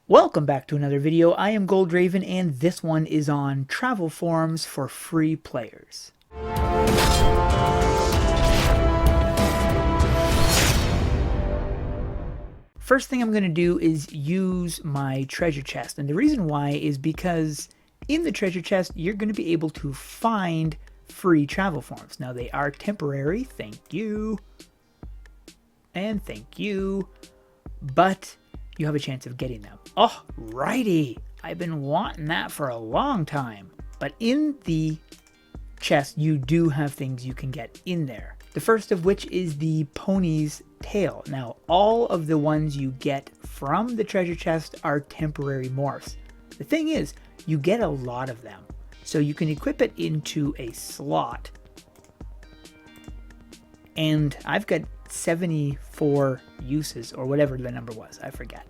Welcome back to another video. I am Goldraven, and this one is on travel forums for free players. First thing I'm going to do is use my treasure chest, and the reason why is because in the treasure chest you're going to be able to find free travel forums. Now they are temporary, thank you, and thank you, but you have a chance of getting them. Oh, righty. I've been wanting that for a long time. But in the chest, you do have things you can get in there. The first of which is the pony's tail. Now, all of the ones you get from the treasure chest are temporary morphs. The thing is, you get a lot of them. So you can equip it into a slot. And I've got 74 uses, or whatever the number was, I forget.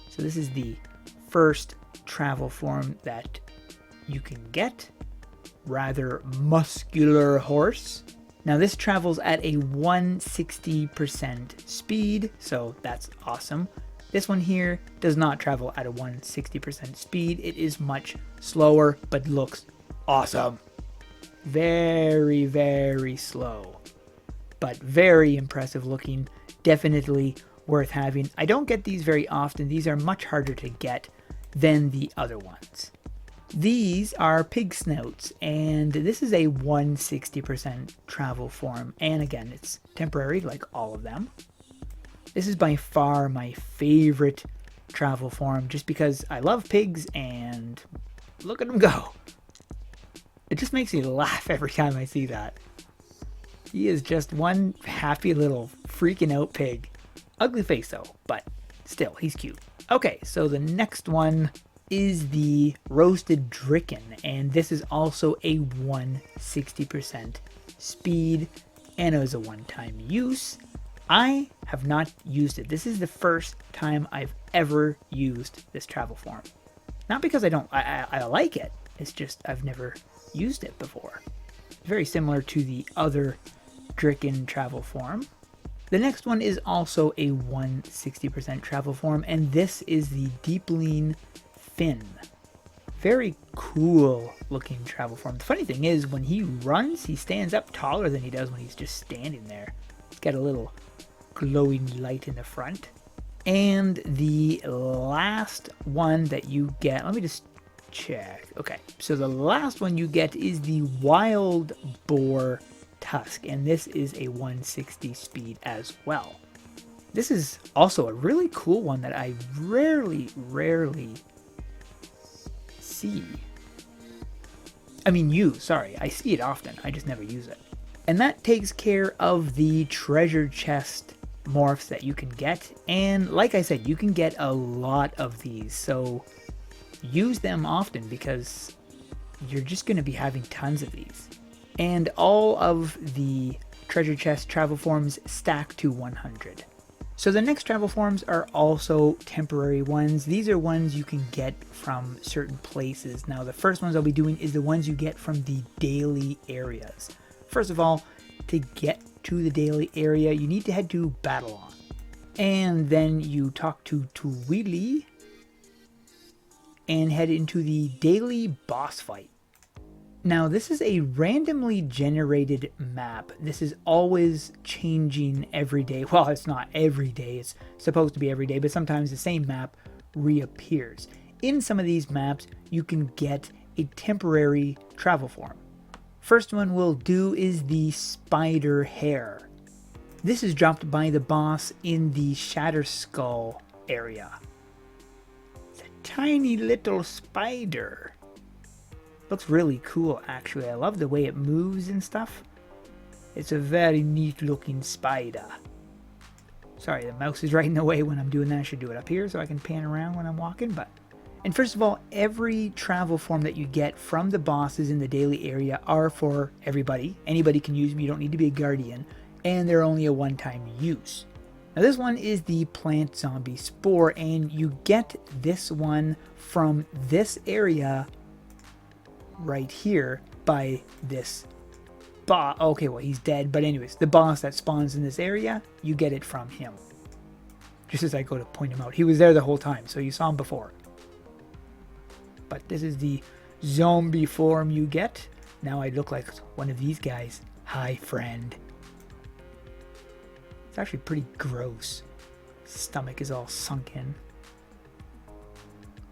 So this is the first travel form that you can get. Rather muscular horse. Now this travels at a 160% speed, so that's awesome. This one here does not travel at a 160% speed. It is much slower, but looks awesome. Very, very slow, but very impressive looking. Definitely worth having. I don't get these very often. These are much harder to get than the other ones. These are pig snouts, and this is a 160% travel form. And again, it's temporary like all of them. This is by far my favorite travel form just because I love pigs and look at them go. It just makes me laugh every time I see that. He is just one happy little freaking out pig. Ugly face though, but still, he's cute. Okay, so the next one is the roasted Drinkin, and this is also a 160% speed, and it was a one-time use. I have not used it. This is the first time I've ever used this travel form. Not because I like it, it's just I've never used it before. Very similar to the other Drinkin travel form. The next one is also a 160% travel form, and this is the Deepling Fin. Very cool looking travel form. The funny thing is, when he runs, he stands up taller than he does when he's just standing there. He's got a little glowing light in the front. And the last one that you get, let me just check. Okay, so the last one you get is the Wild Boar Tusk, and this is a 160 speed as well. This is also a really cool one that I rarely see. Sorry, I see it often, I just never use it. And that takes care of the treasure chest morphs that you can get, and like I said, you can get a lot of these, so use them often because you're just going to be having tons of these. And all of the treasure chest travel forms stack to 100. So the next travel forms are also temporary ones. These are ones you can get from certain places. Now the first ones I'll be doing is the ones you get from the daily areas. First of all, to get to the daily area, you need to head to Battlon. And then you talk to Tuwili and head into the daily boss fight. Now this is a randomly generated map. This is always changing every day. Well, it's not every day, it's supposed to be every day, but sometimes the same map reappears. In some of these maps, you can get a temporary travel form. First one we'll do is the Spider Hair. This is dropped by the boss in the Shatter Skull area. It's a tiny little spider. Looks really cool, actually. I love the way it moves and stuff. It's a very neat looking spider. Sorry, the mouse is right in the way when I'm doing that. I should do it up here so I can pan around when I'm walking. And first of all, every travel form that you get from the bosses in the daily area are for everybody. Anybody can use them. You don't need to be a guardian. And they're only a one-time use. Now this one is the Plant Zombie Spore, and you get this one from this area right here by this boss. Okay, well, he's dead, but anyways, the boss that spawns in this area, you get it from him. just as I go to point him out. He was there the whole time, so you saw him before. But this is the zombie form you get. Now I look like one of these guys. Hi, friend. It's actually pretty gross. Stomach is all sunk in.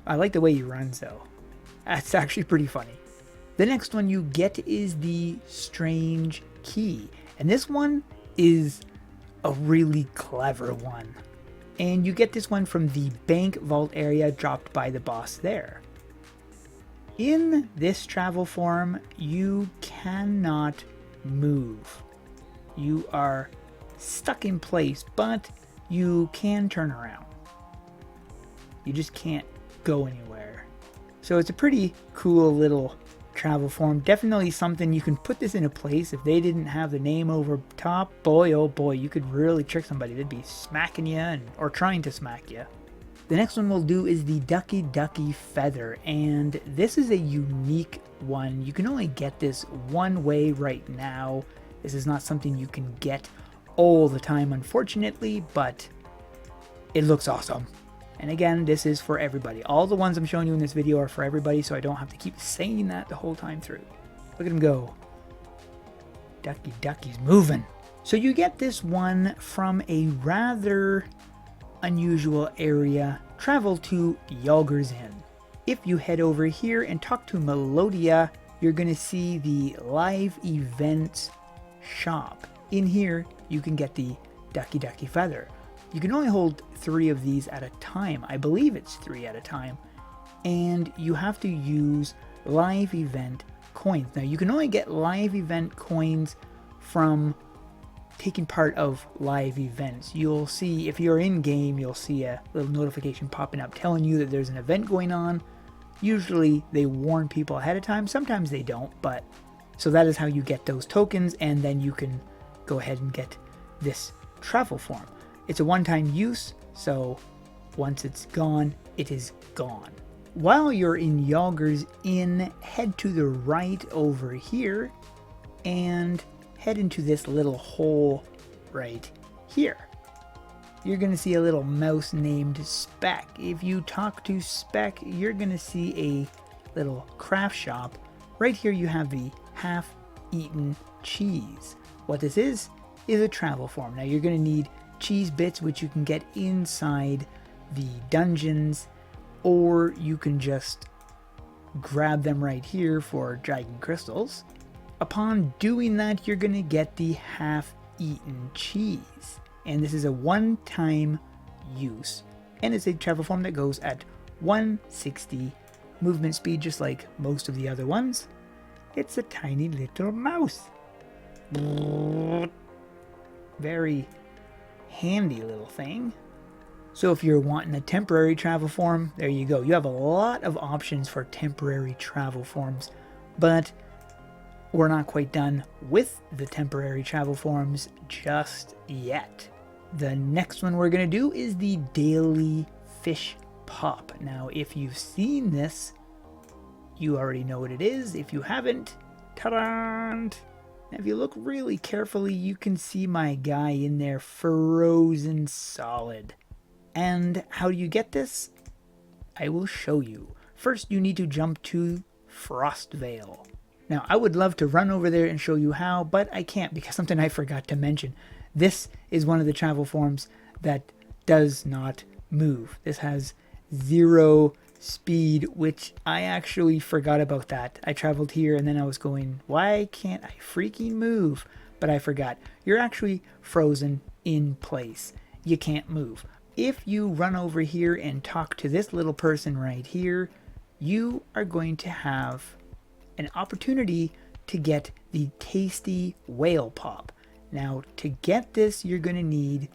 I like the way he runs, though. That's actually pretty funny. The next one you get is the Strange Key. And this one is a really clever one. And you get this one from the bank vault area dropped by the boss there. In this travel form, you cannot move. You are stuck in place, but you can turn around. You just can't go anywhere. So it's a pretty cool little travel form. Definitely something you can put this in a place. If they didn't have the name over top, boy oh boy, you could really trick somebody. They'd be smacking you or trying to smack you. The next one we'll do is the Ducky Ducky Feather, and this is a unique one. You can only get this one way right now. This is not something you can get all the time, unfortunately, but it looks awesome. And again, this is for everybody. All the ones I'm showing you in this video are for everybody, so I don't have to keep saying that the whole time through. Look at him go. Ducky Ducky's moving. So you get this one from a rather unusual area. Travel to Ogre's Inn. If you head over here and talk to Melodia, you're going to see the live events shop. In here, you can get the Ducky Ducky Feather. You can only hold 3 of these at a time. I believe it's 3 at a time. And you have to use live event coins. Now, you can only get live event coins from taking part of live events. You'll see, if you're in game, you'll see a little notification popping up telling you that there's an event going on. Usually they warn people ahead of time. Sometimes they don't, but so that is how you get those tokens, and then you can go ahead and get this travel form. It's a one-time use, so once it's gone, it is gone. While you're in Ogre's Inn, head to the right over here and head into this little hole right here. You're going to see a little mouse named Speck. If you talk to Speck, you're going to see a little craft shop. Right here you have the half-eaten cheese. What this is a travel form. Now you're going to need cheese bits, which you can get inside the dungeons, or you can just grab them right here for dragon crystals. Upon doing that, you're going to get the half-eaten cheese. And this is a one-time use. And it's a travel form that goes at 160 movement speed, just like most of the other ones. It's a tiny little mouse. Very handy little thing. So if you're wanting a temporary travel form, there you go. You have a lot of options for temporary travel forms, but we're not quite done with the temporary travel forms just yet. The next one we're going to do is the Daily Fish Pop. Now, if you've seen this, you already know what it is. If you haven't, ta-da! If you look really carefully, you can see my guy in there frozen solid. And how do you get this? I will show you. First, you need to jump to Frostvale. Now, I would love to run over there and show you how, but I can't because something I forgot to mention. This is one of the travel forms that does not move. This has 0 speed, which I actually forgot about that. I traveled here and then I was going, why can't I freaking move? But I forgot. You're actually frozen in place. You can't move. If you run over here and talk to this little person right here, you are going to have an opportunity to get the Tasty Whale Pop. Now, to get this, you're going to need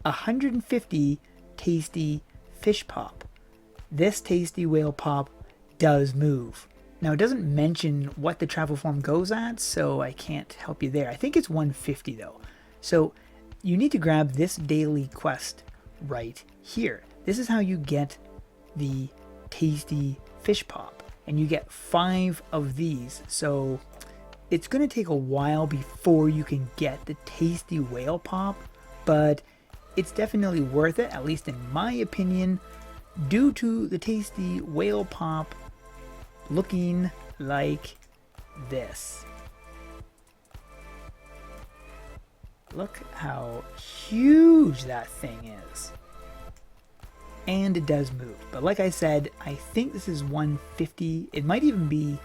150 Tasty Fish Pop. This Tasty Whale Pop does move. Now, it doesn't mention what the travel form goes at, so I can't help you there. I think it's 150 though. So you need to grab this daily quest right here. This is how you get the Tasty Fish Pop, and you get 5 of these. So it's going to take a while before you can get the Tasty Whale Pop, but it's definitely worth it, at least in my opinion, due to the tasty whale pop looking like this. Look how huge that thing is. And it does move. But like I said, I think this is 150. It might even be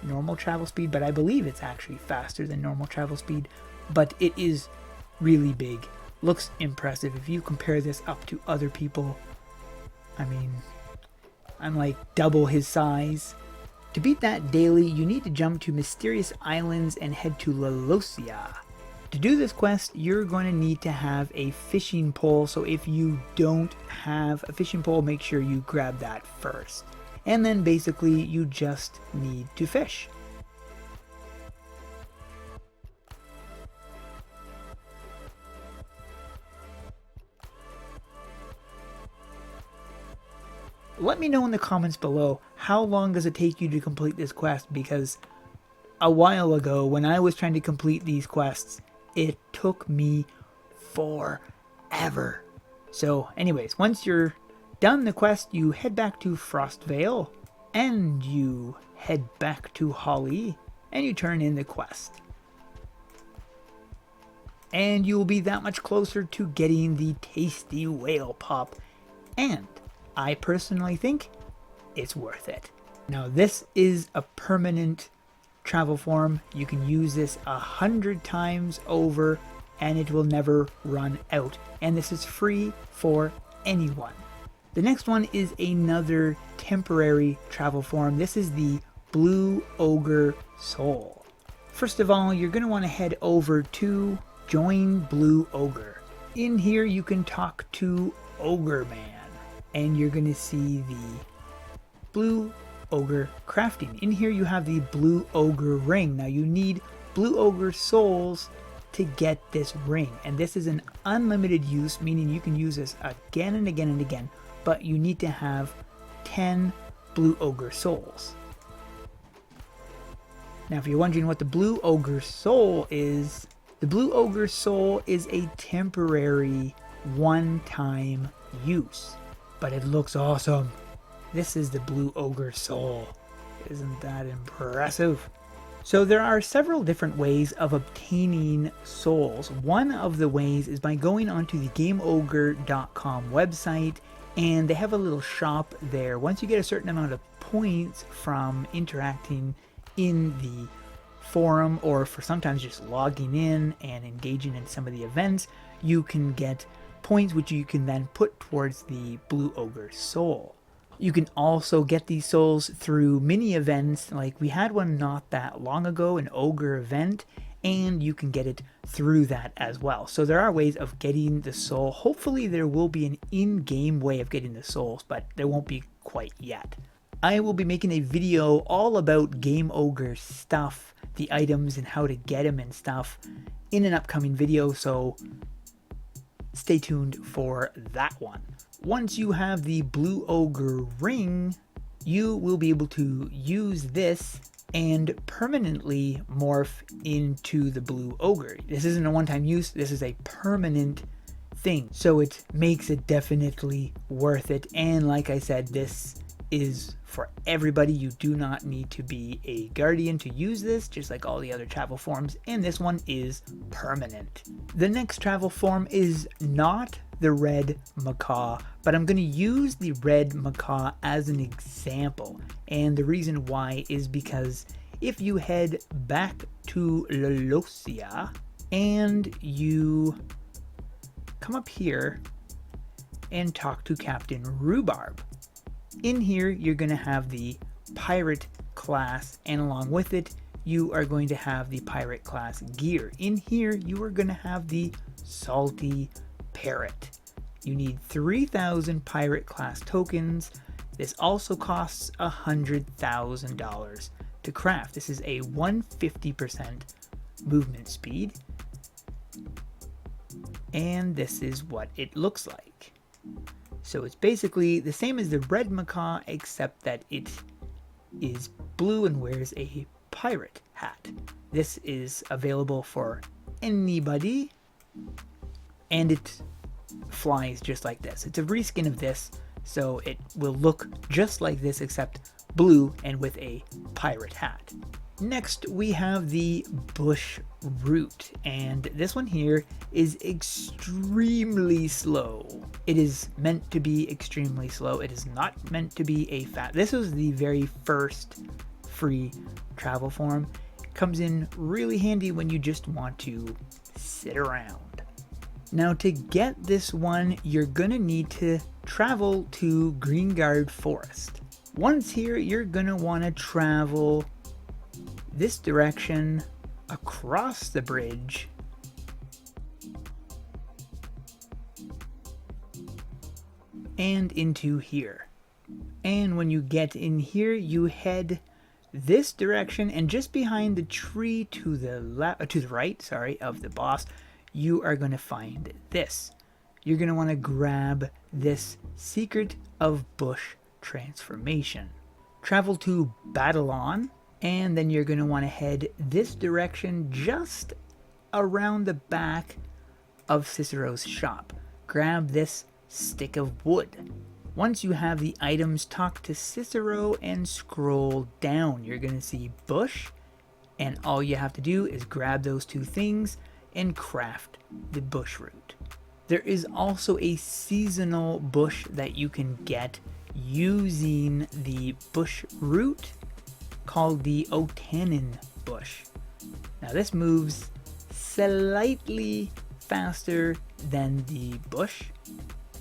normal travel speed, but I believe it's actually faster than normal travel speed. But it is really big. Looks impressive. If you compare this up to other people, I mean, I'm like double his size. To beat that daily, you need to jump to Mysterious Islands and head to Lolosia. To do this quest, you're going to need to have a fishing pole, so if you don't have a fishing pole, make sure you grab that first. And then basically, you just need to fish. Let me know in the comments below, how long does it take you to complete this quest, because a while ago, when I was trying to complete these quests, it took me forever. So anyways, once you're done the quest, you head back to Frostvale, and you head back to Holly, and you turn in the quest. And you will be that much closer to getting the tasty whale pop, and I personally think it's worth it. Now this is a permanent travel form. You can use this 100 times over and it will never run out, and this is free for anyone. The next one is another temporary travel form. This is the Blue Ogre Soul. First of all, you're going to want to head over to Join Blue Ogre. In here you can talk to Ogre Man, and you're going to see the Blue Ogre crafting. In here you have the Blue Ogre ring. Now you need Blue Ogre souls to get this ring, and this is an unlimited use, meaning you can use this again and again and again, but you need to have 10 Blue Ogre souls. Now if you're wondering what the Blue Ogre soul is, the Blue Ogre soul is a temporary one-time use, but it looks awesome. This is the Blue Ogre Soul. Isn't that impressive? So there are several different ways of obtaining souls. One of the ways is by going onto the GameOgre.com website, and they have a little shop there. Once you get a certain amount of points from interacting in the forum, or for sometimes just logging in and engaging in some of the events, you can get points which you can then put towards the Blue Ogre Soul. You can also get these souls through mini events, like we had one not that long ago, an Ogre event, and you can get it through that as well. So there are ways of getting the soul. Hopefully there will be an in-game way of getting the souls, but there won't be quite yet. I will be making a video all about Game Ogre stuff, the items and how to get them and stuff in an upcoming video, so stay tuned for that one. Once you have the Blue Ogre ring, you will be able to use this and permanently morph into the Blue Ogre. This isn't a one-time use, this is a permanent thing, so it makes it definitely worth it. And like I said, this is for everybody. You do not need to be a guardian to use this, just like all the other travel forms, and this one is permanent. The next travel form is not the red macaw, but I'm going to use the red macaw as an example, and the reason why is because if you head back to Lolosia and you come up here and talk to Captain Rhubarb, in here you're going to have the pirate class, and along with it you are going to have the pirate class gear. In here you are going to have the salty Parrot. You need 3,000 pirate class tokens. This also costs $100,000 to craft. This is a 150% movement speed, and this is what it looks like. So it's basically the same as the red macaw, except that it is blue and wears a pirate hat. This is available for anybody, and it flies just like this. It's a reskin of this, so it will look just like this except blue and with a pirate hat. Next we have the bush root, and this one here is extremely slow. It is meant to be extremely slow. It is not meant to be a fat. This was the very first free travel form. It comes in really handy when you just want to sit around. Now to get this one, you're gonna need to travel to Greengard Forest. Once here, you're gonna want to travel this direction across the bridge and into here. And when you get in here, you head this direction, and just behind the tree to the right, sorry, of the boss, you are going to find this. You're going to want to grab this Secret of Bush Transformation. Travel to Babylon, and then you're going to want to head this direction just around the back of Cicero's shop. Grab this stick of wood. Once you have the items, talk to Cicero and scroll down. You're going to see bush, and all you have to do is grab those two things and craft the bush root. There is also a seasonal bush that you can get using the bush root called the Otanin bush. Now this moves slightly faster than the bush.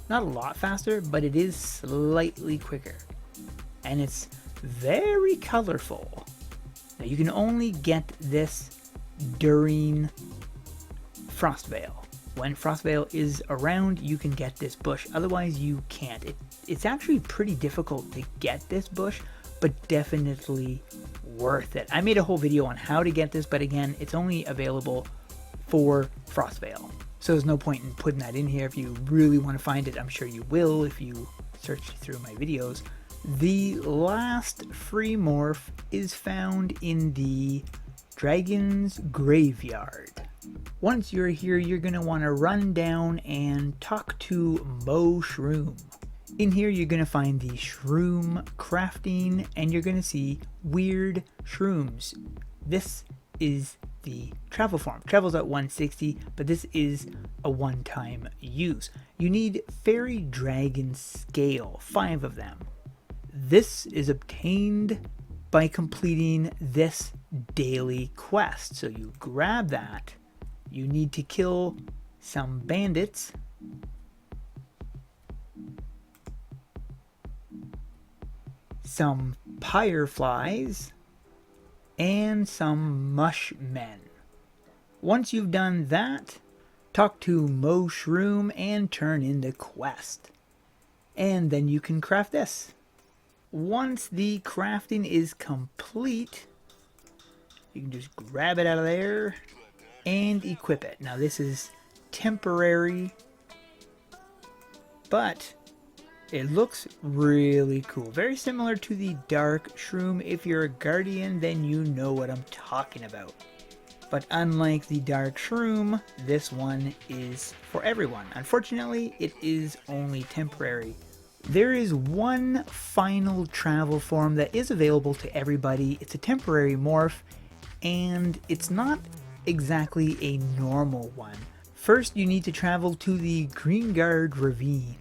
Not a lot faster, but it is slightly quicker. And it's very colorful. Now you can only get this during Frostvale. When Frostvale is around, you can get this bush. Otherwise, you can't. It's actually pretty difficult to get this bush, but definitely worth it. I made a whole video on how to get this, but again, it's only available for Frostvale. So there's no point in putting that in here. If you really want to find it, I'm sure you will if you search through my videos. The last free morph is found in the Dragon's Graveyard. Once you're here, you're going to want to run down and talk to Mo Shroom. In here, you're going to find the shroom crafting, and you're going to see weird shrooms. This is the travel form. Travels at 160, but this is a one-time use. You need fairy dragon scale, 5 of them. This is obtained by completing this daily quest. So you grab that. You need to kill some bandits, some fireflies, and some mushmen. Once you've done that, talk to Mo Shroom and turn in the quest. And then you can craft this. Once the crafting is complete, you can just grab it out of there and equip it. Now this is temporary, but it looks really cool. Very similar to the dark shroom. If you're a guardian, then you know what I'm talking about. But unlike the dark shroom, this one is for everyone. Unfortunately, it is only temporary. There is one final travel form that is available to everybody. It's a temporary morph, and it's not exactly a normal one. First, you need to travel to the Greengard Ravine.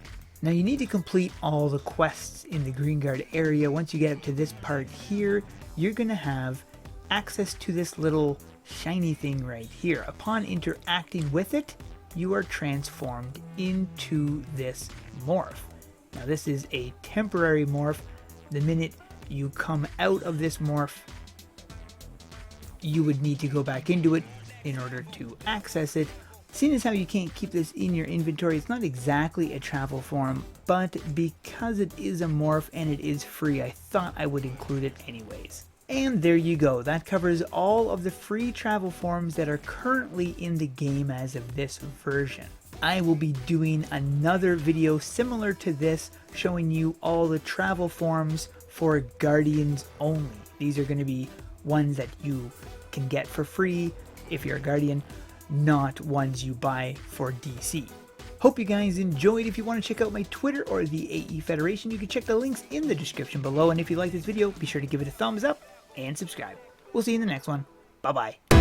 Now you need to complete all the quests in the Greengard area. Once you get up to this part here, you're going to have access to this little shiny thing right here. Upon interacting with it, you are transformed into this morph. Now this is a temporary morph. The minute you come out of this morph, you would need to go back into it in order to access it. Seeing as how you can't keep this in your inventory, it's not exactly a travel form, but because it is a morph and it is free, I thought I would include it anyways. And there you go. That covers all of the free travel forms that are currently in the game as of this version. I will be doing another video similar to this, showing you all the travel forms for Guardians only. These are going to be ones that you can get for free if you're a Guardian, not ones you buy for DC. Hope you guys enjoyed. If you want to check out my Twitter or the AE Federation, you can check the links in the description below. And if you like this video, be sure to give it a thumbs up and subscribe. We'll see you in the next one. Bye-bye.